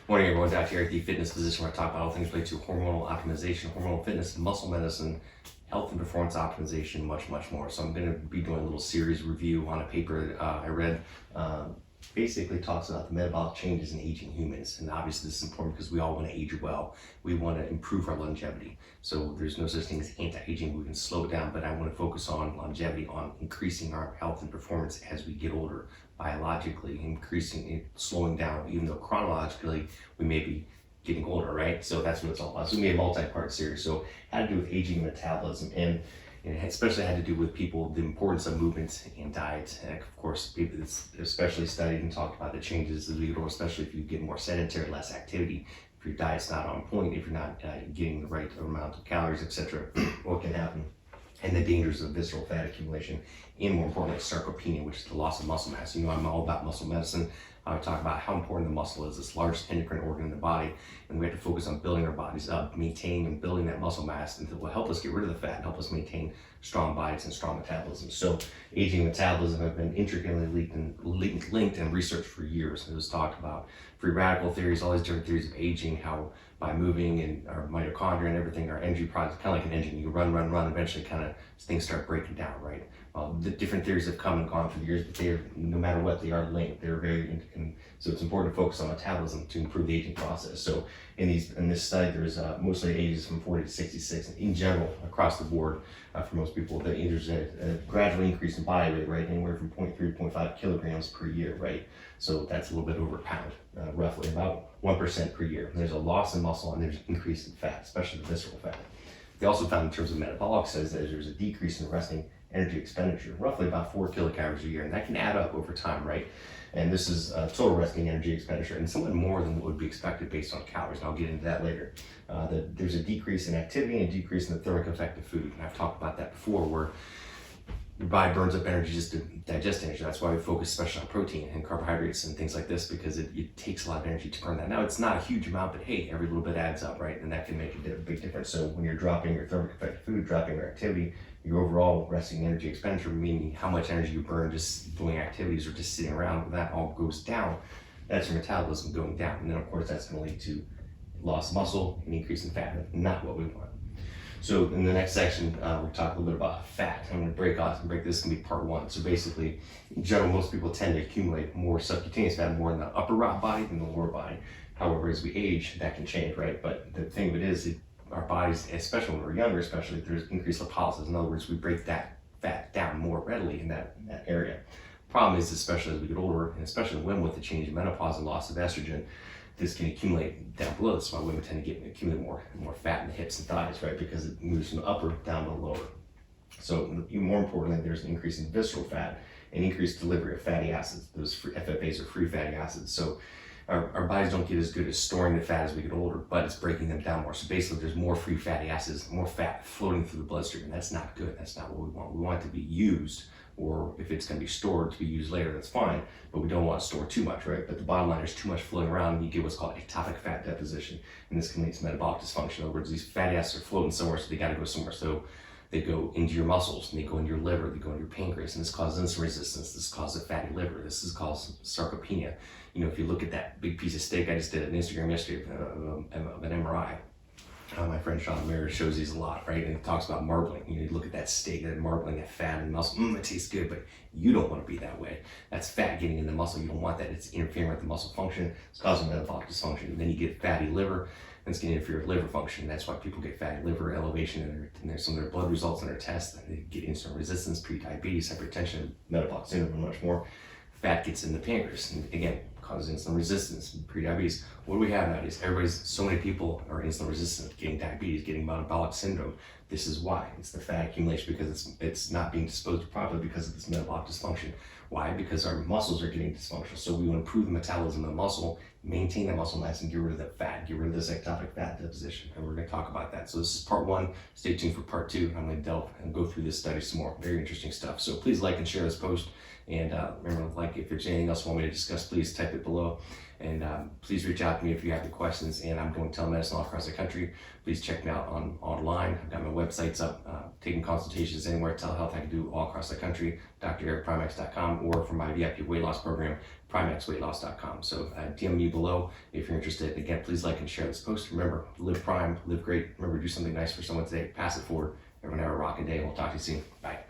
Morning, everyone. Dr. Eric, the fitness physician, where I talk about all things related to hormonal optimization, hormonal fitness, muscle medicine, health and performance optimization, much, much more. So I'm going to be doing a little series review on a paper that I read. Basically talks about the metabolic changes in aging humans. And obviously this is important because we all want to age well. We want to improve our longevity. So there's no such thing as anti-aging. We can slow it down, but I want to focus on longevity, on increasing our health and performance as we get older, biologically increasing it, slowing down, even though chronologically we may be getting older, right? So that's what it's all about. So we made a multi-part series. So it had to do with aging and metabolism, and it especially had to do with people, the importance of movement and diet. And of course, people, it's especially studied and talked about the changes as we get older, especially if you get more sedentary, less activity. If your diet's not on point, if you're not getting the right amount of calories, etc., what can happen? And the dangers of visceral fat accumulation, and more importantly, sarcopenia, which is the loss of muscle mass. You know, I'm all about muscle medicine. I talk about how important the muscle is, this largest endocrine organ in the body, and we have to focus on building our bodies up, maintaining and building that muscle mass, and it will help us get rid of the fat and help us maintain strong bodies and strong metabolism. So aging and metabolism have been intricately linked in research for years. It was talked about free radical theories, all these different theories of aging, how by moving and our mitochondria and everything, our energy products, kind of like an engine, you run, eventually kind of things start breaking down, right? The different theories have come and gone for years, but they're, no matter what, they are linked. They're very, so it's important to focus on metabolism to improve the aging process. So in this study, there's mostly ages from 40 to 66. In general, across the board, for most people, there's a gradual increase in body weight, right? Anywhere from 0.3 to 0.5 kilograms per year, right? So that's a little bit over a pound, roughly about 1% per year. There's a loss in muscle and there's an increase in fat, especially the visceral fat. They also found in terms of metabolic studies that there's a decrease in resting energy expenditure, roughly about 4 kilocalories a year, and that can add up over time, right? And this is total resting energy expenditure, and somewhat more than what would be expected based on calories, and I'll get into that later. There's a decrease in activity and a decrease in the thermic effect of food, and I've talked about that before, where your body burns up energy just to digest energy. That's why we focus especially on protein and carbohydrates and things like this, because it takes a lot of energy to burn that. Now, it's not a huge amount, but hey, every little bit adds up, right? And that can make a big difference. So when you're dropping your thermic effect of food, dropping your activity, your overall resting energy expenditure, meaning how much energy you burn just doing activities or just sitting around, when that all goes down, that's your metabolism going down. And then of course that's going to lead to loss of muscle and increase in fat, not what we want. So in the next section, we'll talk a little bit about fat. I'm going to break this, can be part one. So basically, in general, most people tend to accumulate more subcutaneous fat, more in the upper body than the lower body. However, as we age, that can change, right? But the thing of it is, our bodies, especially when we're younger, especially, there's increased lipolysis. In other words, we break that fat down more readily in that area. Problem is, especially as we get older, and especially in women with the change in menopause and loss of estrogen, this can accumulate down below. That's why women tend to accumulate more fat in the hips and thighs, right? Because it moves from the upper down to the lower. So even more importantly, there's an increase in visceral fat and increased delivery of fatty acids. Those FFAs are free fatty acids. So our bodies don't get as good at storing the fat as we get older, but it's breaking them down more. So basically there's more free fatty acids, more fat floating through the bloodstream, and that's not good. That's not what we want. We want it to be used, or if it's going to be stored to be used later, that's fine, but we don't want to store too much, right? But the bottom line, there's too much floating around, and you get what's called ectopic fat deposition, and this can lead to metabolic dysfunction. In other words, these fatty acids are floating somewhere, so they got to go somewhere. So they go into your muscles, and they go into your liver, they go into your pancreas, and this causes insulin resistance. This causes a fatty liver. This is called sarcopenia. You know, if you look at that big piece of steak, I just did an Instagram yesterday of an MRI. My friend Sean Mayer shows these a lot, right? And he talks about marbling. You look at that steak, that marbling, that fat and muscle. It tastes good, but you don't want to be that way. That's fat getting in the muscle. You don't want that. It's interfering with the muscle function. It's causing metabolic dysfunction. And then you get fatty liver, and it's going to interfere with liver function. That's why people get fatty liver elevation in their, some of their blood results in their tests. They get insulin resistance, pre-diabetes, hypertension, metabolic syndrome, and much more. Fat gets in the pancreas, and again, causes insulin resistance, pre-diabetes. What do we have nowadays? So many people are insulin resistant, getting diabetes, getting metabolic syndrome. This is why. It's the fat accumulation, because it's not being disposed properly because of this metabolic dysfunction. Why? Because our muscles are getting dysfunctional. So we want to improve the metabolism of the muscle, maintain that muscle mass, and get rid of the fat, get rid of this ectopic fat deposition. And we're going to talk about that. So this is part one. Stay tuned for part two. I'm going to delve and go through this study some more. Very interesting stuff. So please like and share this post. And remember, like, if there's anything else you want me to discuss, please type it it below. And please reach out to me if you have any questions. And I'm doing telemedicine all across the country. Please check me out online. I've got my websites up, taking consultations anywhere, telehealth I can do all across the country, drericprimax.com, or for my VIP weight loss program, primaxweightloss.com. So DM me below if you're interested. Again, please like and share this post. Remember, live prime, live great. Remember, do something nice for someone today. Pass it forward. Everyone have a rocking day. We'll talk to you soon. Bye.